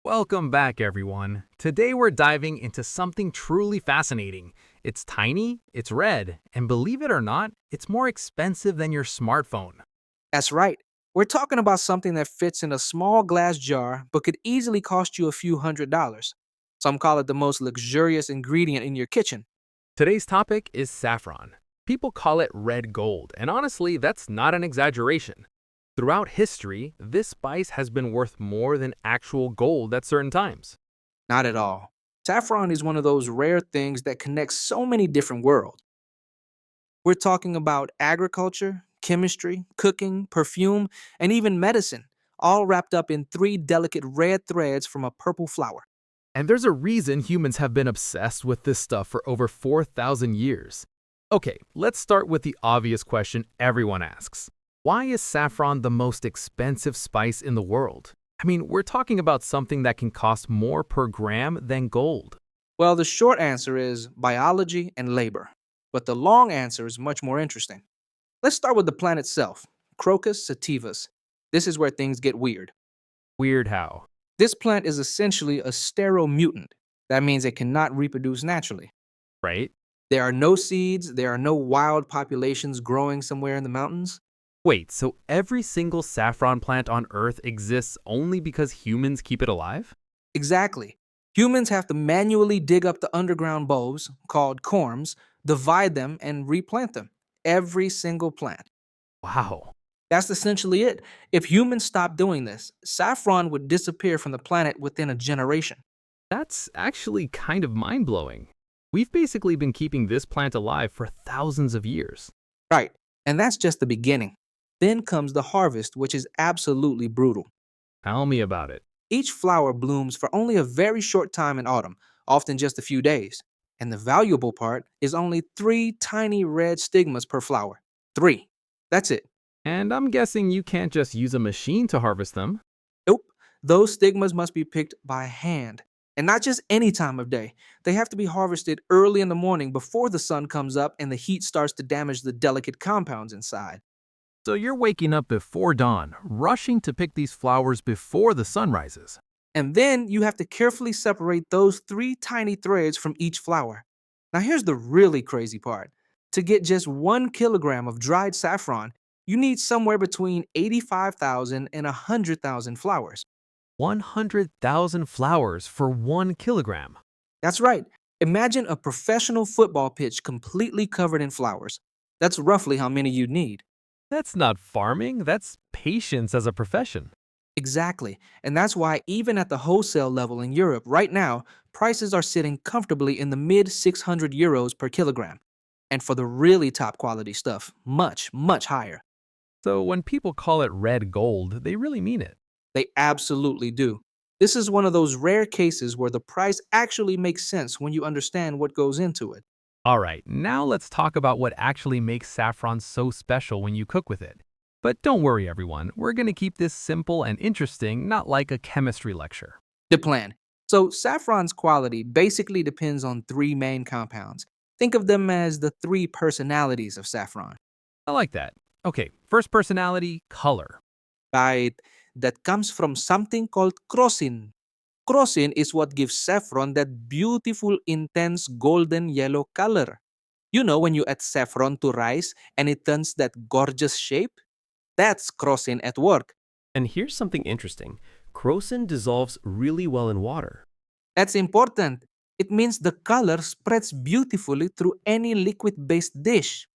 Welcome back, everyone. Today we're diving into something truly fascinating. It's tiny, it's red, and believe it or not, it's more expensive than your smartphone. That's right. We're talking about something that fits in a small glass jar but could easily cost you a few $100s. Some call it the most luxurious ingredient in your kitchen. Today's topic is saffron. People call it red gold, and honestly, that's not an exaggeration. Throughout history, this spice has been worth more than actual gold at certain times. Not at all. Saffron is one of those rare things that connects so many different worlds. We're talking about agriculture, chemistry, cooking, perfume, and even medicine, all wrapped up in three delicate red threads from a purple flower. And there's a reason humans have been obsessed with this stuff for over 4,000 years. Okay, let's start with the obvious question everyone asks. Why is saffron the most expensive spice in the world? I mean, we're talking about something that can cost more per gram than gold. Well, the short answer is biology and labor. But the long answer is much more interesting. Let's start with the plant itself, Crocus sativus. This is where things get weird. Weird how, This plant is essentially a sterile mutant. That means it cannot reproduce naturally. right? There are no seeds, there are no wild populations growing somewhere in the mountains. Wait, so every single saffron plant on Earth exists only because humans keep it alive? Exactly. Humans have to manually dig up the underground bulbs, called corms, divide them, and replant them. Every single plant. Wow, That's essentially it. If humans stopped doing this, saffron would disappear from the planet within a generation. that's actually kind of mind-blowing. We've basically been keeping this plant alive for thousands of years. Right. And that's just the beginning. Then comes the harvest, which is absolutely brutal. Tell me about it. Each flower blooms for only a very short time in autumn, often just a few days. And the valuable part is only three tiny red stigmas per flower. Three. That's it. And I'm guessing you can't just use a machine to harvest them. Nope. Those stigmas must be picked by hand. And not just any time of day. They have to be harvested early in the morning before the sun comes up and the heat starts to damage the delicate compounds inside. So you're waking up before dawn, rushing to pick these flowers before the sun rises. And then you have to carefully separate those three tiny threads from each flower. Now, here's the really crazy part. To get just 1 kilogram of dried saffron, you need somewhere between 85,000 and 100,000 flowers. 100,000 flowers for 1 kilogram. That's right. Imagine a professional football pitch completely covered in flowers. That's roughly how many you need. That's not farming, that's patience as a profession. Exactly. And that's why, even at the wholesale level in Europe right now, prices are sitting comfortably in the mid 600 euros per kilogram. And for the really top quality stuff, much, much higher. So when people call it red gold, they really mean it. They absolutely do. This is one of those rare cases where the price actually makes sense when you understand what goes into it. Alright, now let's talk about what actually makes saffron so special when you cook with it. But don't worry everyone, we're going to keep this simple and interesting, not like a chemistry lecture. The plan. So, saffron's quality basically depends on three main compounds. Think of them as the three personalities of saffron. I like that. Okay, first personality, color. Right? That comes from something called crocin. Crocin is what gives saffron that beautiful, intense golden yellow color. You know when you add saffron to rice and it turns that gorgeous shape? That's crocin at work. And here's something interesting. Crocin dissolves really well in water. That's important. It means the color spreads beautifully through any liquid based dish.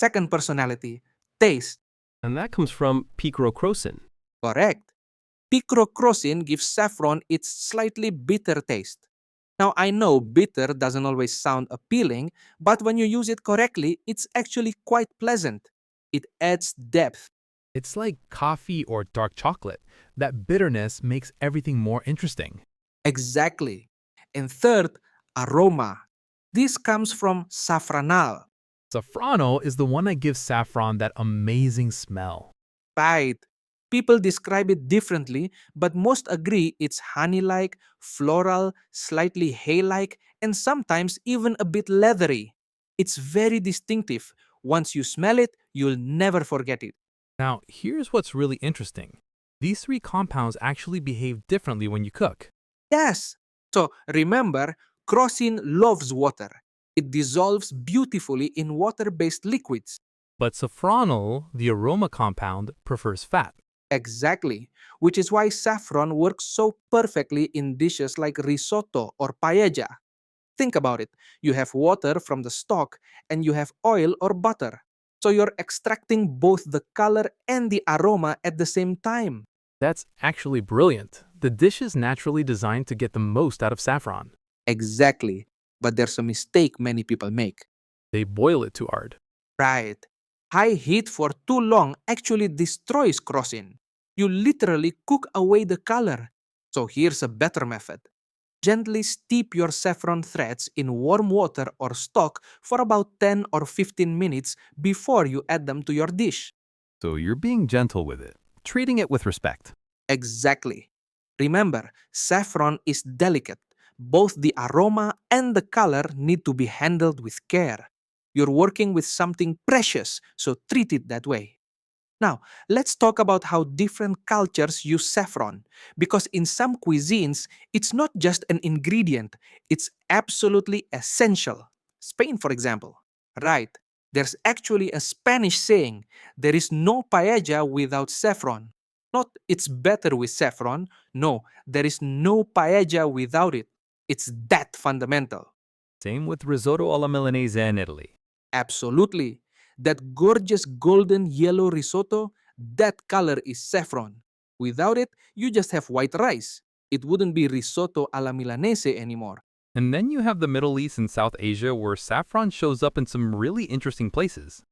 Second personality, taste. And that comes from picrocrocin. Correct. Picrocrocin gives saffron its slightly bitter taste. Now, I know bitter doesn't always sound appealing, but when you use it correctly, it's actually quite pleasant. It adds depth. It's like coffee or dark chocolate. That bitterness makes everything more interesting. Exactly. And third, aroma. This comes from saffronal. Safrano is the one that gives saffron that amazing smell. Right. People describe it differently, but most agree it's honey like, floral, slightly hay like, and sometimes even a bit leathery. It's very distinctive. Once you smell it, you'll never forget it. Now, here's what's really interesting. These three compounds actually behave differently when you cook. Yes. So remember, crocin loves water. It dissolves beautifully in water-based liquids. But saffronal, the aroma compound, prefers fat. Exactly. Which is why saffron works so perfectly in dishes like risotto or paella. Think about it. You have water from the stock and you have oil or butter. So you're extracting both the color and the aroma at the same time. That's actually brilliant. The dish is naturally designed to get the most out of saffron. Exactly. But there's a mistake many people make. They boil it too hard. Right. High heat for too long actually destroys crocin. You literally cook away the color. So here's a better method. Gently steep your saffron threads in warm water or stock for about 10 or 15 minutes before you add them to your dish. So you're being gentle with it, treating it with respect. Exactly. Remember, saffron is delicate. Both the aroma and the color need to be handled with care. You're working with something precious, so treat it that way. Now, let's talk about how different cultures use saffron. Because in some cuisines, it's not just an ingredient, it's absolutely essential. Spain, for example. Right. There's actually a Spanish saying, there is no paella without saffron. Not it's better with saffron. No, there is no paella without it. It's that fundamental. Same with risotto alla Milanese in Italy. Absolutely. That gorgeous golden yellow risotto, that color is saffron. Without it, you just have white rice. It wouldn't be risotto alla Milanese anymore. And then you have the Middle East and South Asia where saffron shows up in some really interesting places.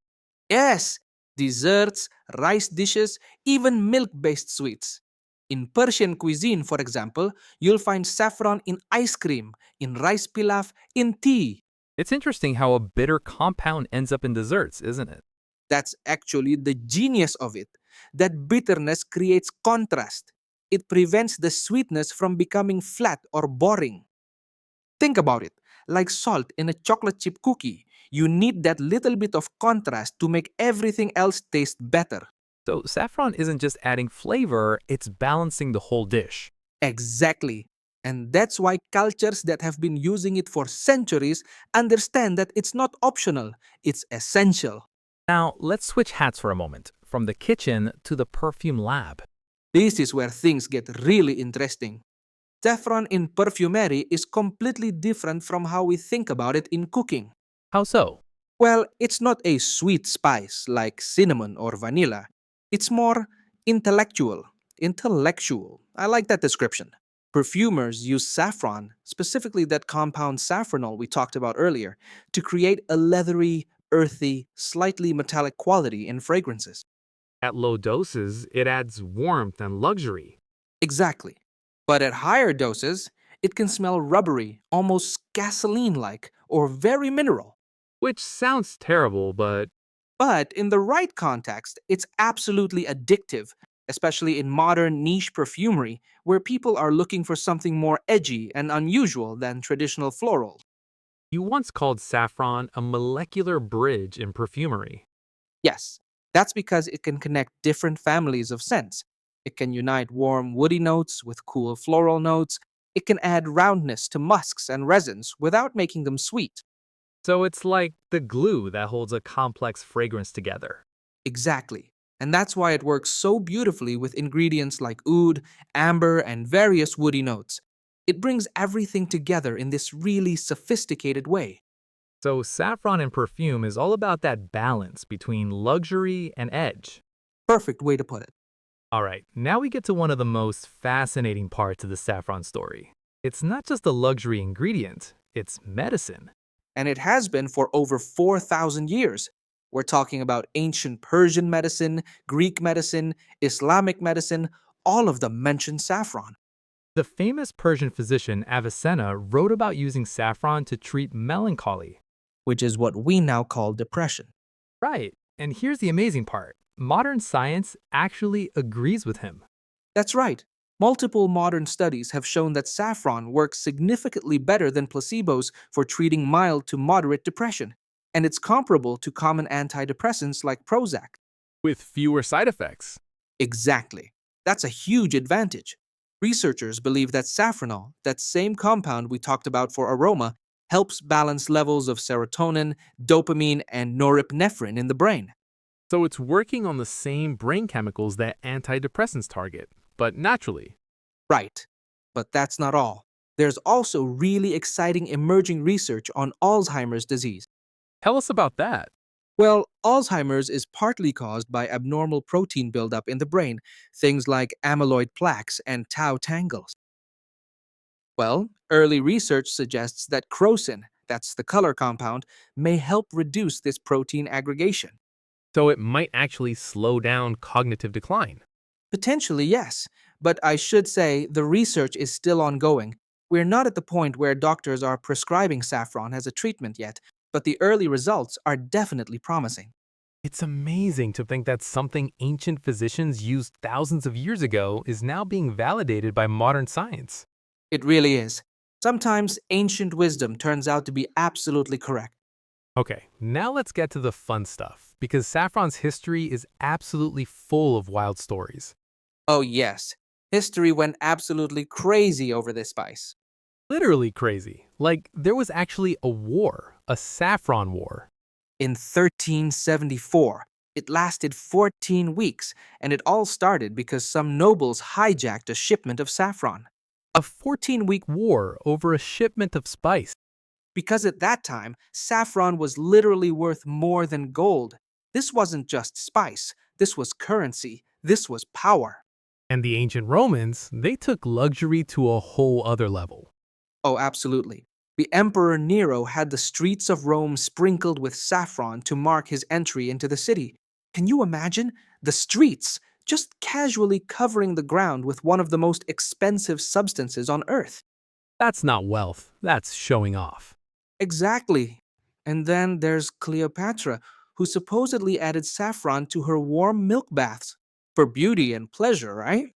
Yes, desserts, rice dishes, even milk based sweets. In Persian cuisine, for example, you'll find saffron in ice cream, in rice pilaf, in tea. It's interesting how a bitter compound ends up in desserts, isn't it? That's actually the genius of it. That bitterness creates contrast. It prevents the sweetness from becoming flat or boring. Think about it. Like salt in a chocolate chip cookie, you need that little bit of contrast to make everything else taste better. So saffron isn't just adding flavor, it's balancing the whole dish. Exactly. And that's why cultures that have been using it for centuries understand that it's not optional, it's essential. Now, let's switch hats for a moment, from the kitchen to the perfume lab. This is where things get really interesting. Saffron in perfumery is completely different from how we think about it in cooking. How so? Well, it's not a sweet spice like cinnamon or vanilla. It's more intellectual. Intellectual. I like that description. Perfumers use saffron, specifically that compound saffronol we talked about earlier, to create a leathery, earthy, slightly metallic quality in fragrances. At low doses, it adds warmth and luxury. Exactly. But at higher doses, it can smell rubbery, almost gasoline like, or very mineral. Which sounds terrible, but But in the right context, it's absolutely addictive, especially in modern niche perfumery, where people are looking for something more edgy and unusual than traditional floral. you once called saffron a molecular bridge in perfumery. Yes, that's because it can connect different families of scents. It can unite warm woody notes with cool floral notes. It can add roundness to musks and resins without making them sweet. So it's like the glue that holds a complex fragrance together. Exactly. And that's why it works so beautifully with ingredients like oud, amber, and various woody notes. It brings everything together in this really sophisticated way. So saffron in perfume is all about that balance between luxury and edge. Perfect way to put it. All right, now we get to one of the most fascinating parts of the saffron story. It's not just a luxury ingredient, it's medicine. And it has been for over 4,000 years. We're talking about ancient Persian medicine, Greek medicine, Islamic medicine, all of them mention saffron. The famous Persian physician Avicenna wrote about using saffron to treat melancholy. Which is what we now call depression. Right, and here's the amazing part. Modern science actually agrees with him. That's right. Multiple modern studies have shown that saffron works significantly better than placebos for treating mild to moderate depression, and it's comparable to common antidepressants like Prozac. With fewer side effects. Exactly. That's a huge advantage. Researchers believe that saffronol, that same compound we talked about for aroma, helps balance levels of serotonin, dopamine, and norepinephrine in the brain. So it's working on the same brain chemicals that antidepressants target, but naturally. Right. But that's not all. There's also really exciting emerging research on Alzheimer's disease. Tell us about that. Well, Alzheimer's is partly caused by abnormal protein buildup in the brain, things like amyloid plaques and tau tangles. Well, early research suggests that crocin, that's the color compound, may help reduce this protein aggregation. So it might actually slow down cognitive decline. Potentially, yes, but I should say the research is still ongoing. We're not at the point where doctors are prescribing saffron as a treatment yet, but the early results are definitely promising. It's amazing to think that something ancient physicians used thousands of years ago is now being validated by modern science. It really is. Sometimes ancient wisdom turns out to be absolutely correct. Okay, now let's get to the fun stuff, because saffron's history is absolutely full of wild stories. Oh, yes, history went absolutely crazy over this spice. Literally crazy. Like, there was actually a war, a saffron war. In 1374, it lasted 14 weeks, and it all started because some nobles hijacked a shipment of saffron. A 14-week war over a shipment of spice. Because at that time, saffron was literally worth more than gold. This wasn't just spice, this was currency, this was power. And the ancient Romans, they took luxury to a whole other level. Oh, absolutely. The Emperor Nero had the streets of Rome sprinkled with saffron to mark his entry into the city. Can you imagine? The streets, just casually covering the ground with one of the most expensive substances on earth. That's not wealth, that's showing off. Exactly. And then there's Cleopatra, who supposedly added saffron to her warm milk baths. For beauty and pleasure, right?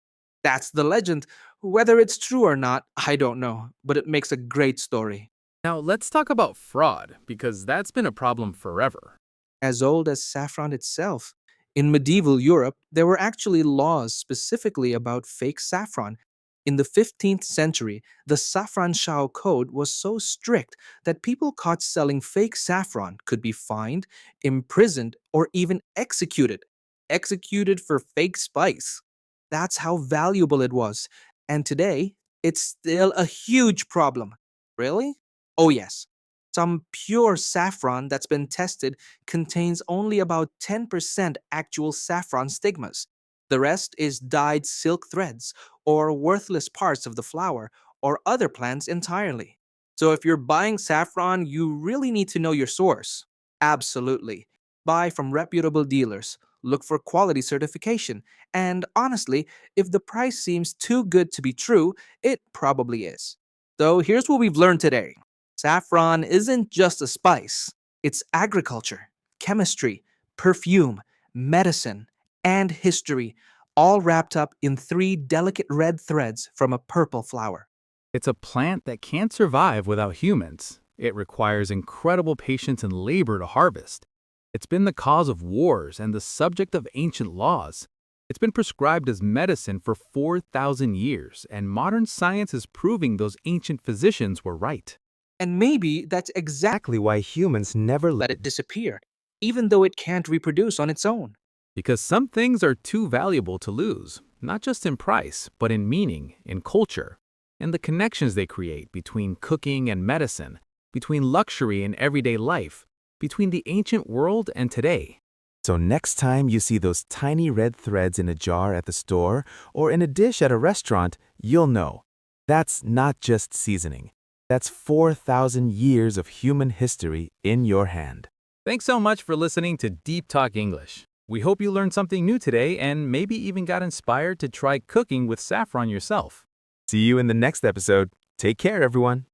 That's the legend. Whether it's true or not, I don't know, but it makes a great story. Now let's talk about fraud, because that's been a problem forever. As old as saffron itself. In medieval Europe, there were actually laws specifically about fake saffron. In the 15th century, the Saffron Shao Code was so strict that people caught selling fake saffron could be fined, imprisoned, or even executed. Executed for fake spice. That's how valuable it was. And today, it's still a huge problem. Really? Oh, yes. Some pure saffron that's been tested contains only about 10% actual saffron stigmas. The rest is dyed silk threads or worthless parts of the flower or other plants entirely. So if you're buying saffron, you really need to know your source. Absolutely. Buy from reputable dealers. Look for quality certification. And honestly, if the price seems too good to be true, it probably is. So here's what we've learned today. Saffron isn't just a spice, it's agriculture, chemistry, perfume, medicine, and history, all wrapped up in three delicate red threads from a purple flower. It's a plant that can't survive without humans. It requires incredible patience and labor to harvest. It's been the cause of wars and the subject of ancient laws. It's been prescribed as medicine for 4,000 years, and modern science is proving those ancient physicians were right. And maybe that's exactly Why humans never let it disappear, even though it can't reproduce on its own. Because some things are too valuable to lose, not just in price, but in meaning, in culture, and the connections they create between cooking and medicine, between luxury and everyday life, between the ancient world and today. So next time you see those tiny red threads in a jar at the store or in a dish at a restaurant, you'll know. That's not just seasoning. That's 4,000 years of human history in your hand. Thanks so much for listening to Deep Talk English. We hope you learned something new today and maybe even got inspired to try cooking with saffron yourself. See you in the next episode. Take care, everyone.